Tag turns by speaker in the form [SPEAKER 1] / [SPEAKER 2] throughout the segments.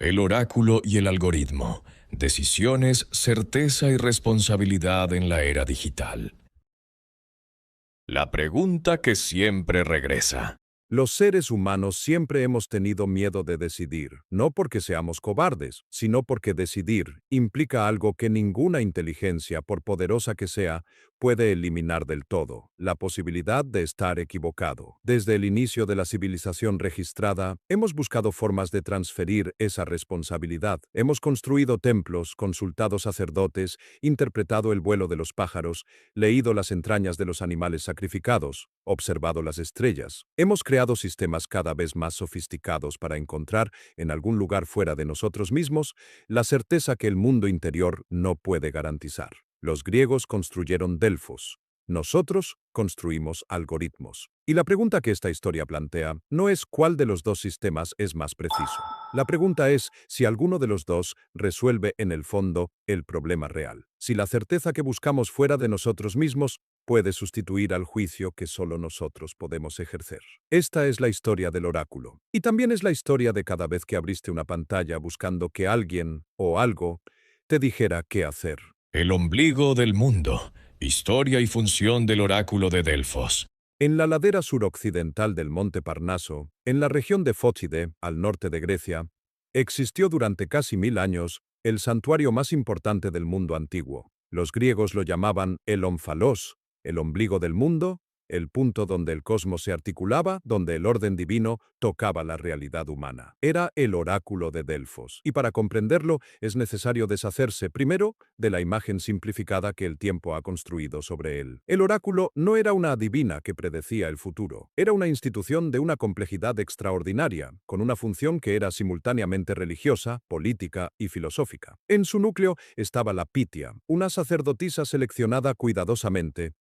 [SPEAKER 1] El oráculo y el algoritmo. Decisiones, certeza y responsabilidad en la era digital. La pregunta que siempre regresa.
[SPEAKER 2] Los seres humanos siempre hemos tenido miedo de decidir, no porque seamos cobardes, sino porque decidir implica algo que ninguna inteligencia, por poderosa que sea, puede eliminar del todo: la posibilidad de estar equivocado. Desde el inicio de la civilización registrada, hemos buscado formas de transferir esa responsabilidad. Hemos construido templos, consultado sacerdotes, interpretado el vuelo de los pájaros, leído las entrañas de los animales sacrificados, observado las estrellas. Hemos creado sistemas cada vez más sofisticados para encontrar, en algún lugar fuera de nosotros mismos, la certeza que el mundo interior no puede garantizar. Los griegos construyeron Delfos. Nosotros construimos algoritmos. Y la pregunta que esta historia plantea no es cuál de los dos sistemas es más preciso. La pregunta es si alguno de los dos resuelve en el fondo el problema real. Si la certeza que buscamos fuera de nosotros mismos puede sustituir al juicio que solo nosotros podemos ejercer. Esta es la historia del oráculo. Y también es la historia de cada vez que abriste una pantalla buscando que alguien o algo te dijera qué hacer.
[SPEAKER 1] El ombligo del mundo. Historia y función del oráculo de Delfos.
[SPEAKER 2] En la ladera suroccidental del monte Parnaso, en la región de Fócide, al norte de Grecia, existió durante casi 1000 años el santuario más importante del mundo antiguo. Los griegos lo llamaban el ómfalos, el ombligo del mundo, el punto donde el cosmos se articulaba, donde el orden divino tocaba la realidad humana. Era el oráculo de Delfos. Y para comprenderlo es necesario deshacerse primero de la imagen simplificada que el tiempo ha construido sobre él. El oráculo no era una adivina que predecía el futuro. Era una institución de una complejidad extraordinaria, con una función que era simultáneamente religiosa, política y filosófica. En su núcleo estaba la Pitia, una sacerdotisa seleccionada cuidadosamente,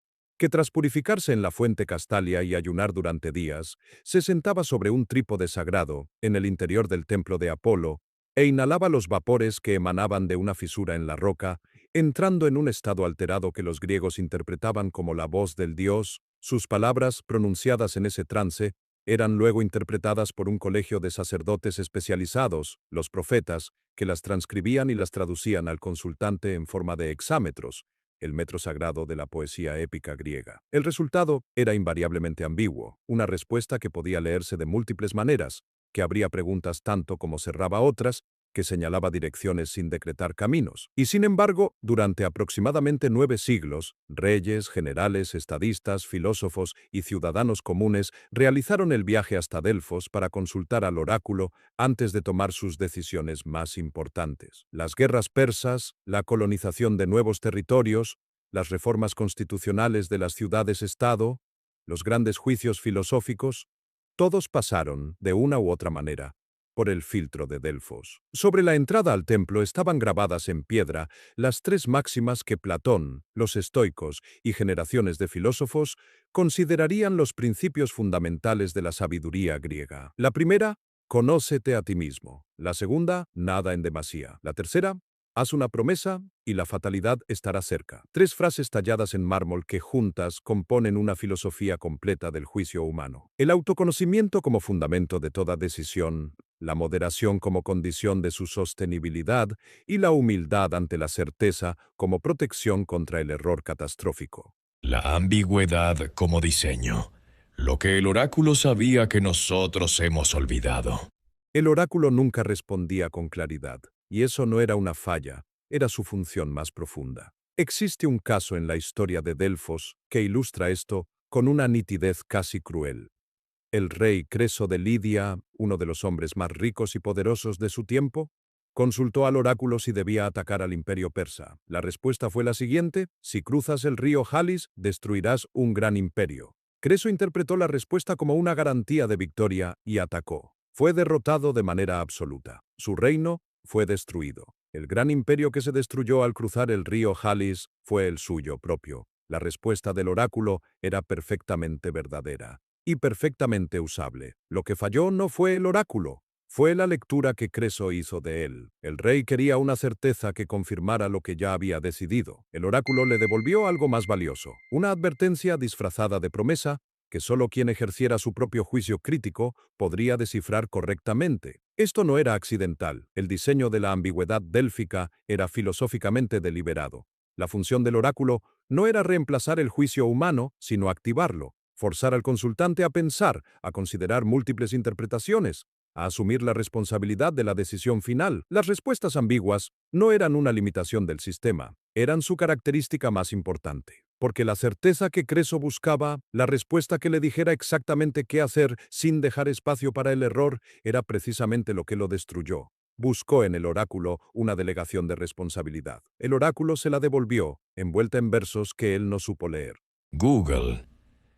[SPEAKER 2] que tras purificarse en la fuente Castalia y ayunar durante días, se sentaba sobre un trípode sagrado, en el interior del templo de Apolo, e inhalaba los vapores que emanaban de una fisura en la roca, entrando en un estado alterado que los griegos interpretaban como la voz del dios. Sus palabras, pronunciadas en ese trance, eran luego interpretadas por un colegio de sacerdotes especializados, los profetas, que las transcribían y las traducían al consultante en forma de hexámetros, el metro sagrado de la poesía épica griega. El resultado era invariablemente ambiguo, una respuesta que podía leerse de múltiples maneras, que abría preguntas tanto como cerraba otras, que señalaba direcciones sin decretar caminos. Y sin embargo, durante aproximadamente 9 siglos, reyes, generales, estadistas, filósofos y ciudadanos comunes realizaron el viaje hasta Delfos para consultar al oráculo antes de tomar sus decisiones más importantes. Las guerras persas, la colonización de nuevos territorios, las reformas constitucionales de las ciudades-estado, los grandes juicios filosóficos, todos pasaron, de una u otra manera, por el filtro de Delfos. Sobre la entrada al templo estaban grabadas en piedra las 3 máximas que Platón, los estoicos y generaciones de filósofos considerarían los principios fundamentales de la sabiduría griega. La primera: conócete a ti mismo. La segunda: nada en demasía. La tercera: haz una promesa y la fatalidad estará cerca. 3 frases talladas en mármol que juntas componen una filosofía completa del juicio humano. El autoconocimiento como fundamento de toda decisión, la moderación como condición de su sostenibilidad y la humildad ante la certeza como protección contra el error catastrófico.
[SPEAKER 1] La ambigüedad como diseño. Lo que el oráculo sabía que nosotros hemos olvidado.
[SPEAKER 2] El oráculo nunca respondía con claridad, y eso no era una falla, era su función más profunda. Existe un caso en la historia de Delfos que ilustra esto con una nitidez casi cruel. El rey Creso de Lidia, uno de los hombres más ricos y poderosos de su tiempo, consultó al oráculo si debía atacar al imperio persa. La respuesta fue la siguiente: si cruzas el río Jalis, destruirás un gran imperio. Creso interpretó la respuesta como una garantía de victoria y atacó. Fue derrotado de manera absoluta. Su reino fue destruido. El gran imperio que se destruyó al cruzar el río Jalis fue el suyo propio. La respuesta del oráculo era perfectamente verdadera y perfectamente usable. Lo que falló no fue el oráculo, fue la lectura que Creso hizo de él. El rey quería una certeza que confirmara lo que ya había decidido. El oráculo le devolvió algo más valioso, una advertencia disfrazada de promesa que solo quien ejerciera su propio juicio crítico podría descifrar correctamente. Esto no era accidental. El diseño de la ambigüedad délfica era filosóficamente deliberado. La función del oráculo no era reemplazar el juicio humano, sino activarlo, forzar al consultante a pensar, a considerar múltiples interpretaciones, a asumir la responsabilidad de la decisión final. Las respuestas ambiguas no eran una limitación del sistema, eran su característica más importante. Porque la certeza que Creso buscaba, la respuesta que le dijera exactamente qué hacer sin dejar espacio para el error, era precisamente lo que lo destruyó. Buscó en el oráculo una delegación de responsabilidad. El oráculo se la devolvió, envuelta en versos que él no supo leer.
[SPEAKER 1] Google,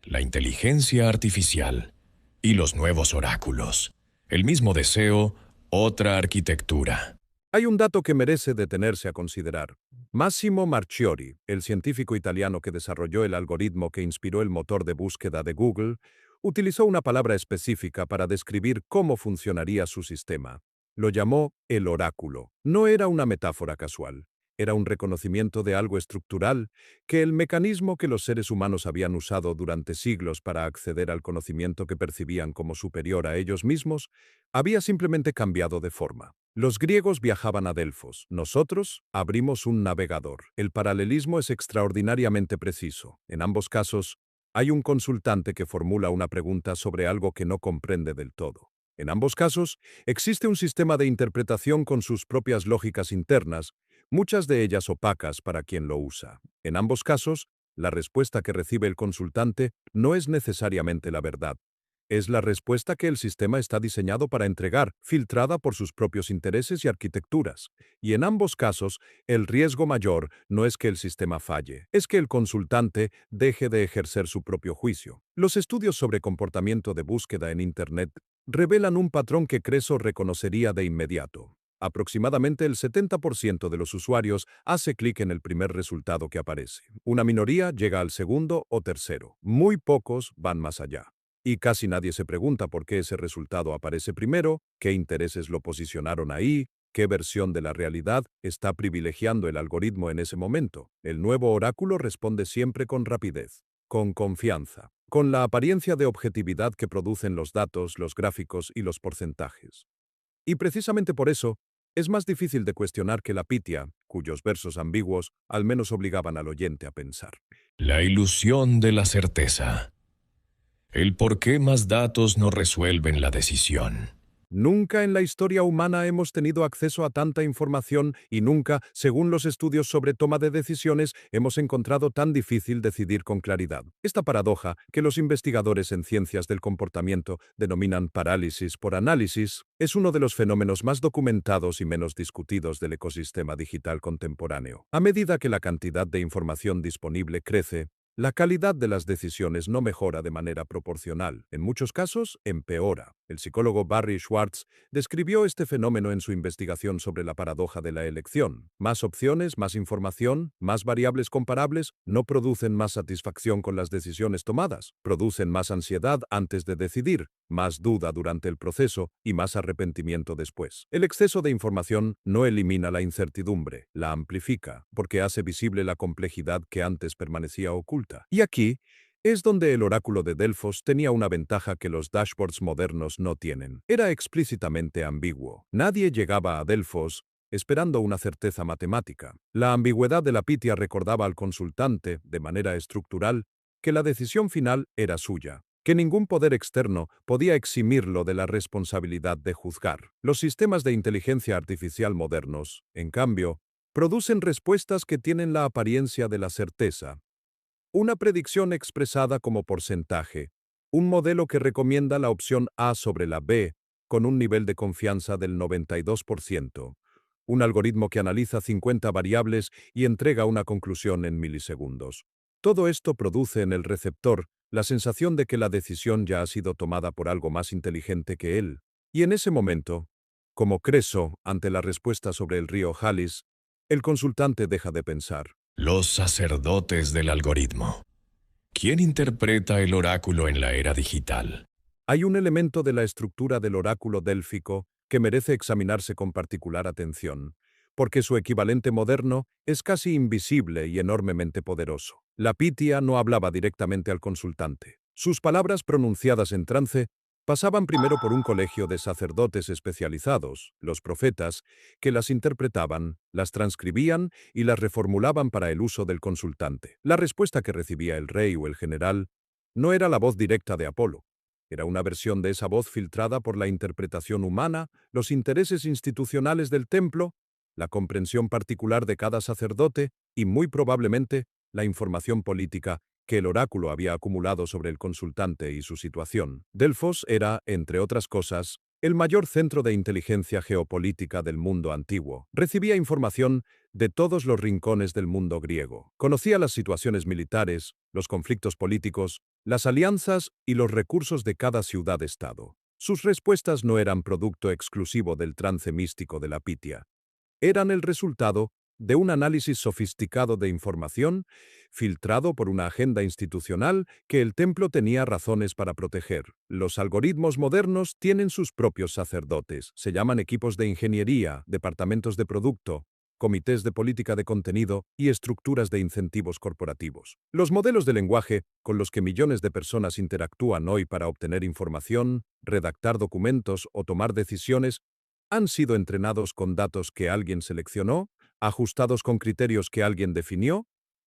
[SPEAKER 1] la inteligencia artificial y los nuevos oráculos. El mismo deseo, otra arquitectura.
[SPEAKER 2] Hay un dato que merece detenerse a considerar. Massimo Marchiori, el científico italiano que desarrolló el algoritmo que inspiró el motor de búsqueda de Google, utilizó una palabra específica para describir cómo funcionaría su sistema. Lo llamó el oráculo. No era una metáfora casual. Era un reconocimiento de algo estructural, que el mecanismo que los seres humanos habían usado durante siglos para acceder al conocimiento que percibían como superior a ellos mismos, había simplemente cambiado de forma. Los griegos viajaban a Delfos, nosotros abrimos un navegador. El paralelismo es extraordinariamente preciso. En ambos casos, hay un consultante que formula una pregunta sobre algo que no comprende del todo. En ambos casos, existe un sistema de interpretación con sus propias lógicas internas, muchas de ellas opacas para quien lo usa. En ambos casos, la respuesta que recibe el consultante no es necesariamente la verdad. Es la respuesta que el sistema está diseñado para entregar, filtrada por sus propios intereses y arquitecturas. Y en ambos casos, el riesgo mayor no es que el sistema falle, es que el consultante deje de ejercer su propio juicio. Los estudios sobre comportamiento de búsqueda en Internet revelan un patrón que Creso reconocería de inmediato. Aproximadamente el 70% de los usuarios hace clic en el primer resultado que aparece. Una minoría llega al segundo o tercero. Muy pocos van más allá. Y casi nadie se pregunta por qué ese resultado aparece primero, qué intereses lo posicionaron ahí, qué versión de la realidad está privilegiando el algoritmo en ese momento. El nuevo oráculo responde siempre con rapidez, con confianza, con la apariencia de objetividad que producen los datos, los gráficos y los porcentajes. Y precisamente por eso, es más difícil de cuestionar que la Pitia, cuyos versos ambiguos al menos obligaban al oyente a pensar.
[SPEAKER 1] La ilusión de la certeza. El por qué más datos no resuelven la decisión.
[SPEAKER 2] Nunca en la historia humana hemos tenido acceso a tanta información y nunca, según los estudios sobre toma de decisiones, hemos encontrado tan difícil decidir con claridad. Esta paradoja, que los investigadores en ciencias del comportamiento denominan parálisis por análisis, es uno de los fenómenos más documentados y menos discutidos del ecosistema digital contemporáneo. A medida que la cantidad de información disponible crece, la calidad de las decisiones no mejora de manera proporcional. En muchos casos, empeora. El psicólogo Barry Schwartz describió este fenómeno en su investigación sobre la paradoja de la elección. Más opciones, más información, más variables comparables no producen más satisfacción con las decisiones tomadas, producen más ansiedad antes de decidir, más duda durante el proceso y más arrepentimiento después. El exceso de información no elimina la incertidumbre, la amplifica, porque hace visible la complejidad que antes permanecía oculta. Y aquí es donde el oráculo de Delfos tenía una ventaja que los dashboards modernos no tienen. Era explícitamente ambiguo. Nadie llegaba a Delfos esperando una certeza matemática. La ambigüedad de la Pitia recordaba al consultante, de manera estructural, que la decisión final era suya, que ningún poder externo podía eximirlo de la responsabilidad de juzgar. Los sistemas de inteligencia artificial modernos, en cambio, producen respuestas que tienen la apariencia de la certeza. Una predicción expresada como porcentaje, un modelo que recomienda la opción A sobre la B con un nivel de confianza del 92%, un algoritmo que analiza 50 variables y entrega una conclusión en milisegundos. Todo esto produce en el receptor la sensación de que la decisión ya ha sido tomada por algo más inteligente que él. Y en ese momento, como Creso ante la respuesta sobre el río Halis, el consultante deja de pensar.
[SPEAKER 1] Los sacerdotes del algoritmo. ¿Quién interpreta el oráculo en la era digital?
[SPEAKER 2] Hay un elemento de la estructura del oráculo délfico que merece examinarse con particular atención, porque su equivalente moderno es casi invisible y enormemente poderoso. La Pitia no hablaba directamente al consultante. Sus palabras pronunciadas en trance pasaban primero por un colegio de sacerdotes especializados, los profetas, que las interpretaban, las transcribían y las reformulaban para el uso del consultante. La respuesta que recibía el rey o el general no era la voz directa de Apolo. Era una versión de esa voz filtrada por la interpretación humana, los intereses institucionales del templo, la comprensión particular de cada sacerdote y, muy probablemente, la información política que el oráculo había acumulado sobre el consultante y su situación. Delfos era, entre otras cosas, el mayor centro de inteligencia geopolítica del mundo antiguo. Recibía información de todos los rincones del mundo griego. Conocía las situaciones militares, los conflictos políticos, las alianzas y los recursos de cada ciudad-estado. Sus respuestas no eran producto exclusivo del trance místico de la Pitia. Eran el resultado de un análisis sofisticado de información, filtrado por una agenda institucional que el templo tenía razones para proteger. Los algoritmos modernos tienen sus propios sacerdotes. Se llaman equipos de ingeniería, departamentos de producto, comités de política de contenido y estructuras de incentivos corporativos. Los modelos de lenguaje con los que millones de personas interactúan hoy para obtener información, redactar documentos o tomar decisiones han sido entrenados con datos que alguien seleccionó, ajustados con criterios que alguien definió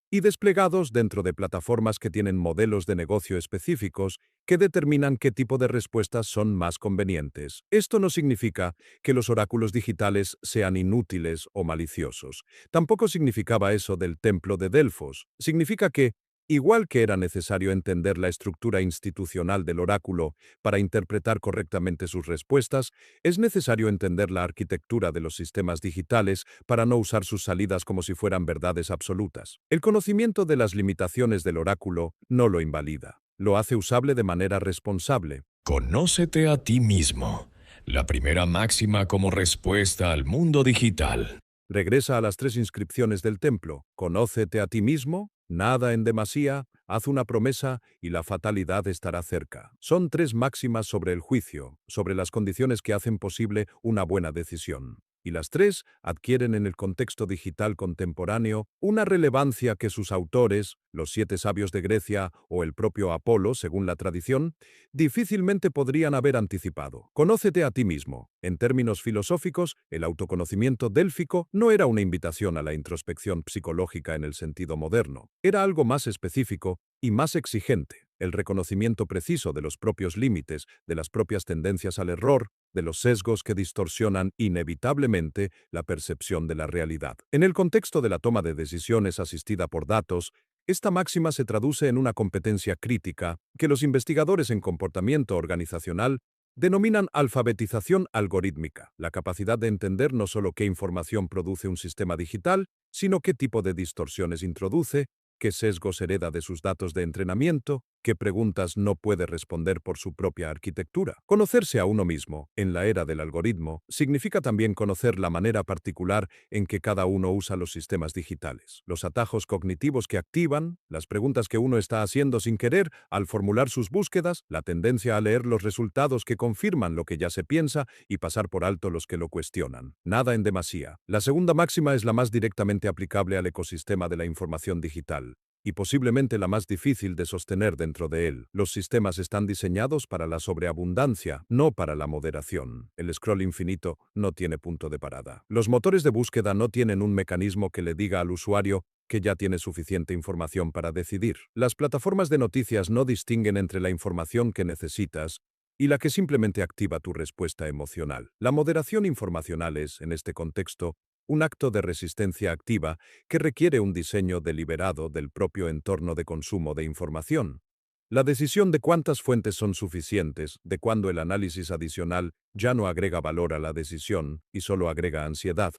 [SPEAKER 2] y desplegados dentro de plataformas que tienen modelos de negocio específicos que determinan qué tipo de respuestas son más convenientes. Esto no significa que los oráculos digitales sean inútiles o maliciosos. Tampoco significaba eso del templo de Delfos. Significa que, igual que era necesario entender la estructura institucional del oráculo para interpretar correctamente sus respuestas, es necesario entender la arquitectura de los sistemas digitales para no usar sus salidas como si fueran verdades absolutas. El conocimiento de las limitaciones del oráculo no lo invalida. Lo hace usable de manera responsable.
[SPEAKER 1] Conócete a ti mismo. La primera máxima como respuesta al mundo digital.
[SPEAKER 2] Regresa a las 3 inscripciones del templo. Conócete a ti mismo, nada en demasía, haz una promesa y la fatalidad estará cerca. Son 3 máximas sobre el juicio, sobre las condiciones que hacen posible una buena decisión. Y las 3 adquieren en el contexto digital contemporáneo una relevancia que sus autores, los 7 sabios de Grecia o el propio Apolo, según la tradición, difícilmente podrían haber anticipado. Conócete a ti mismo. En términos filosóficos, el autoconocimiento délfico no era una invitación a la introspección psicológica en el sentido moderno. Era algo más específico y más exigente, el reconocimiento preciso de los propios límites, de las propias tendencias al error, de los sesgos que distorsionan inevitablemente la percepción de la realidad. En el contexto de la toma de decisiones asistida por datos, esta máxima se traduce en una competencia crítica que los investigadores en comportamiento organizacional denominan alfabetización algorítmica, la capacidad de entender no solo qué información produce un sistema digital, sino qué tipo de distorsiones introduce, qué sesgos hereda de sus datos de entrenamiento, qué preguntas no puede responder por su propia arquitectura. Conocerse a uno mismo, en la era del algoritmo, significa también conocer la manera particular en que cada uno usa los sistemas digitales, los atajos cognitivos que activan, las preguntas que uno está haciendo sin querer al formular sus búsquedas, la tendencia a leer los resultados que confirman lo que ya se piensa y pasar por alto los que lo cuestionan. Nada en demasía. La segunda máxima es la más directamente aplicable al ecosistema de la información digital y posiblemente la más difícil de sostener dentro de él. Los sistemas están diseñados para la sobreabundancia, no para la moderación. El scroll infinito no tiene punto de parada. Los motores de búsqueda no tienen un mecanismo que le diga al usuario que ya tiene suficiente información para decidir. Las plataformas de noticias no distinguen entre la información que necesitas y la que simplemente activa tu respuesta emocional. La moderación informacional es, en este contexto, un acto de resistencia activa que requiere un diseño deliberado del propio entorno de consumo de información. La decisión de cuántas fuentes son suficientes, de cuándo el análisis adicional ya no agrega valor a la decisión y solo agrega ansiedad,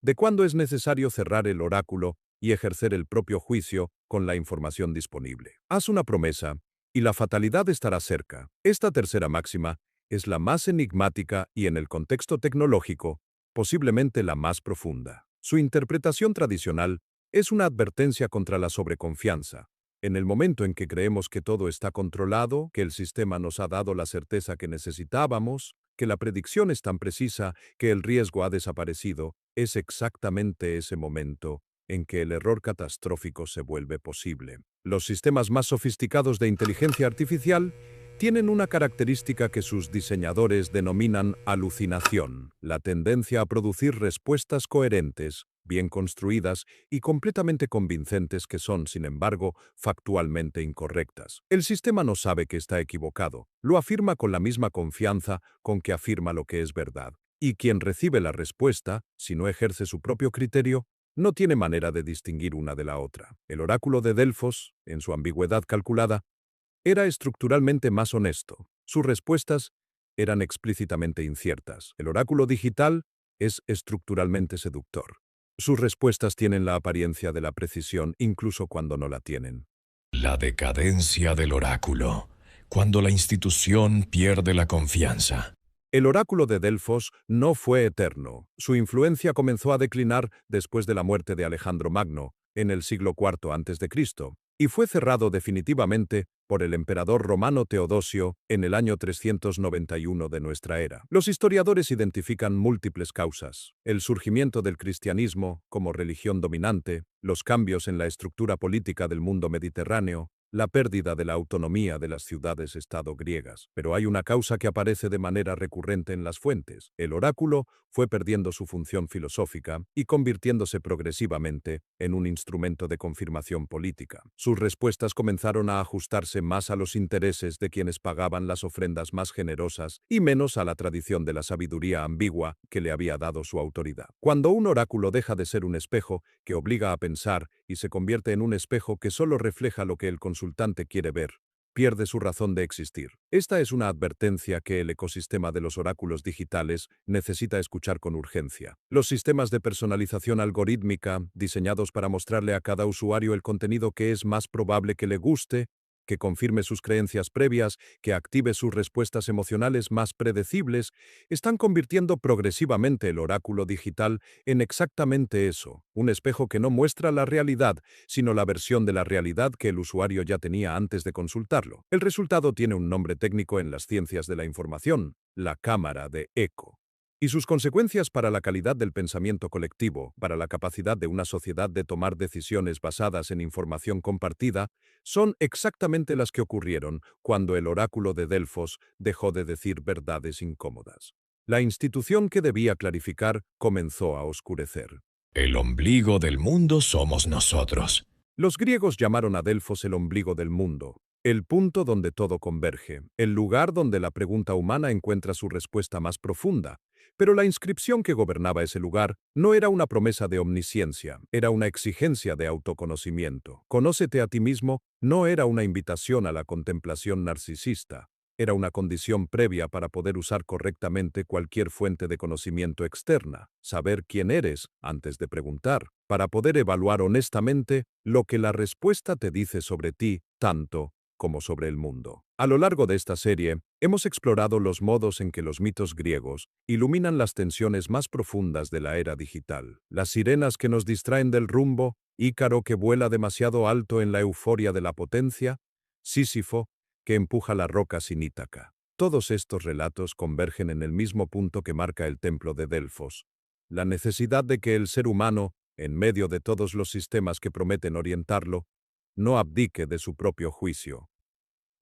[SPEAKER 2] de cuándo es necesario cerrar el oráculo y ejercer el propio juicio con la información disponible. Haz una promesa y la fatalidad estará cerca. Esta tercera máxima es la más enigmática y, en el contexto tecnológico, posiblemente la más profunda. Su interpretación tradicional es una advertencia contra la sobreconfianza. En el momento en que creemos que todo está controlado, que el sistema nos ha dado la certeza que necesitábamos, que la predicción es tan precisa que el riesgo ha desaparecido, es exactamente ese momento en que el error catastrófico se vuelve posible. Los sistemas más sofisticados de inteligencia artificial tienen una característica que sus diseñadores denominan alucinación, la tendencia a producir respuestas coherentes, bien construidas y completamente convincentes que son, sin embargo, factualmente incorrectas. El sistema no sabe que está equivocado, lo afirma con la misma confianza con que afirma lo que es verdad. Y quien recibe la respuesta, si no ejerce su propio criterio, no tiene manera de distinguir una de la otra. El oráculo de Delfos, en su ambigüedad calculada, era estructuralmente más honesto. Sus respuestas eran explícitamente inciertas. El oráculo digital es estructuralmente seductor. Sus respuestas tienen la apariencia de la precisión incluso cuando no la tienen.
[SPEAKER 1] La decadencia del oráculo, cuando la institución pierde la confianza.
[SPEAKER 2] El oráculo de Delfos no fue eterno. Su influencia comenzó a declinar después de la muerte de Alejandro Magno, en el siglo IV a.C., y fue cerrado definitivamente por el emperador romano Teodosio en el año 391 de nuestra era. Los historiadores identifican múltiples causas: el surgimiento del cristianismo como religión dominante, los cambios en la estructura política del mundo mediterráneo, la pérdida de la autonomía de las ciudades-estado griegas. Pero hay una causa que aparece de manera recurrente en las fuentes. El oráculo fue perdiendo su función filosófica y convirtiéndose progresivamente en un instrumento de confirmación política. Sus respuestas comenzaron a ajustarse más a los intereses de quienes pagaban las ofrendas más generosas y menos a la tradición de la sabiduría ambigua que le había dado su autoridad. Cuando un oráculo deja de ser un espejo que obliga a pensar y se convierte en un espejo que solo refleja lo que el consultante quiere ver, pierde su razón de existir. Esta es una advertencia que el ecosistema de los oráculos digitales necesita escuchar con urgencia. Los sistemas de personalización algorítmica, diseñados para mostrarle a cada usuario el contenido que es más probable que le guste, que confirme sus creencias previas, que active sus respuestas emocionales más predecibles, están convirtiendo progresivamente el oráculo digital en exactamente eso, un espejo que no muestra la realidad, sino la versión de la realidad que el usuario ya tenía antes de consultarlo. El resultado tiene un nombre técnico en las ciencias de la información: la cámara de eco. Y sus consecuencias para la calidad del pensamiento colectivo, para la capacidad de una sociedad de tomar decisiones basadas en información compartida, son exactamente las que ocurrieron cuando el oráculo de Delfos dejó de decir verdades incómodas. La institución que debía clarificar comenzó a oscurecer.
[SPEAKER 1] El ombligo del mundo somos nosotros.
[SPEAKER 2] Los griegos llamaron a Delfos el ombligo del mundo, el punto donde todo converge, el lugar donde la pregunta humana encuentra su respuesta más profunda. Pero la inscripción que gobernaba ese lugar no era una promesa de omnisciencia, era una exigencia de autoconocimiento. Conócete a ti mismo no era una invitación a la contemplación narcisista, era una condición previa para poder usar correctamente cualquier fuente de conocimiento externa, saber quién eres antes de preguntar, para poder evaluar honestamente lo que la respuesta te dice sobre ti, tanto como sobre el mundo. A lo largo de esta serie, hemos explorado los modos en que los mitos griegos iluminan las tensiones más profundas de la era digital. Las sirenas que nos distraen del rumbo, Ícaro que vuela demasiado alto en la euforia de la potencia, Sísifo que empuja la roca sin Ítaca. Todos estos relatos convergen en el mismo punto que marca el templo de Delfos: la necesidad de que el ser humano, en medio de todos los sistemas que prometen orientarlo, no abdique de su propio juicio.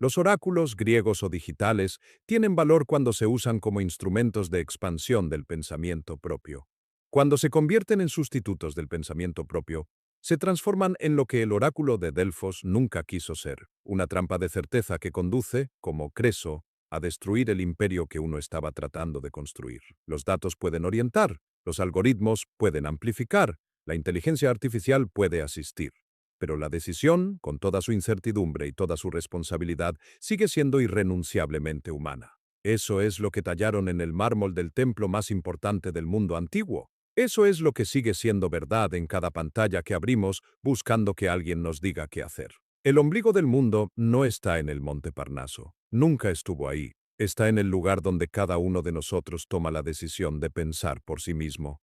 [SPEAKER 2] Los oráculos, griegos o digitales, tienen valor cuando se usan como instrumentos de expansión del pensamiento propio. Cuando se convierten en sustitutos del pensamiento propio, se transforman en lo que el oráculo de Delfos nunca quiso ser: una trampa de certeza que conduce, como Creso, a destruir el imperio que uno estaba tratando de construir. Los datos pueden orientar, los algoritmos pueden amplificar, la inteligencia artificial puede asistir. Pero la decisión, con toda su incertidumbre y toda su responsabilidad, sigue siendo irrenunciablemente humana. Eso es lo que tallaron en el mármol del templo más importante del mundo antiguo. Eso es lo que sigue siendo verdad en cada pantalla que abrimos buscando que alguien nos diga qué hacer. El ombligo del mundo no está en el Monte Parnaso. Nunca estuvo ahí. Está en el lugar donde cada uno de nosotros toma la decisión de pensar por sí mismo.